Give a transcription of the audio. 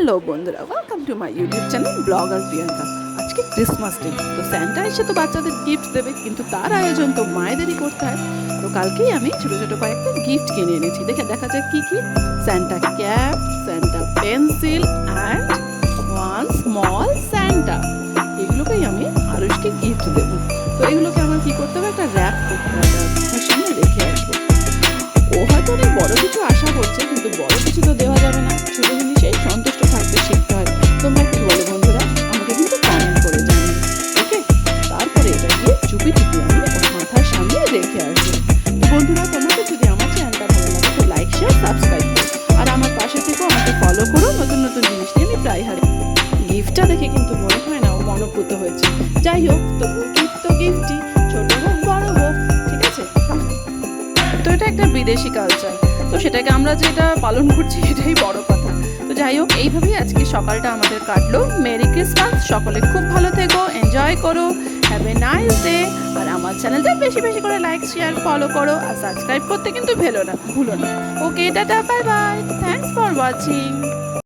Hello বন্ধুরা, welcome to my YouTube channel blogger Priyanka. আজকে Christmas day, তো স্যান্টা এসে তো বাচ্চাদের গিফট দেবে, কিন্তু তার আয়োজন তো মায়েদেরই করতে হয়। তো কালকেই আমি ছোটো ছোটো কয়েকটা গিফট কিনে এনেছি। দেখা যাক কী কী। Santa cap, Santa pencil and one small Santa, এগুলোকেই আমি আরুষকে গিফট দেবো। তো এগুলোকে আমার কী করতে হবে, একটা র্যাপ করতে হবে, আপনার সামনে রেখে আসবো। ও হয়তো অনেক বড় কিছু আশা করছে, কিন্তু বড় কিছু তো দেওয়া যাবে না, ছোট জিনিসেই সন্তুষ্ট থাকতে শিখতে হয়। তোমরা কি বলো বন্ধুরা? আমাকে কিন্তু কমেন্ট করে জানিও, ওকে? তারপরে এটা গিয়ে চুপি চুপি আমি ওর মাথার সামনে রেখে আসবো। বন্ধুরা, তোমাদের যদি আমার চ্যানেলটা ভালো লাগে তো লাইক, শেয়ার, সাবস্ক্রাইব করো, আর আমার পাশে থেকেও আমাকে ফলো করো। নতুন নতুন জিনিস নিয়ে আমি প্রায় হারি। গিফটটা দেখে কিন্তু মনে হয় না ও মনোভূত হয়েছে। যাই হোক, তবু গিফট তো গিফটই, ছোট হোক বড় হোক, ঠিক আছে? তো এটা একটা বিদেশি কালচার, তো সেটাকে আমরা যেটা পালন করছি এটাই বড় কথা। তো যাই হোক, এইভাবেই আজকে সকালটা আমাদের কাটলো। মেরি ক্রিসমাস, সকলে খুব ভালো থেকো, এনজয় করো, হ্যাভ এ নাইস ডে। আর আমার চ্যানেলটা বেশি বেশি করে লাইক, শেয়ার, ফলো করো, আর সাবস্ক্রাইব করতে কিন্তু ভুলো না। Okay, tata, bye bye, thanks for watching.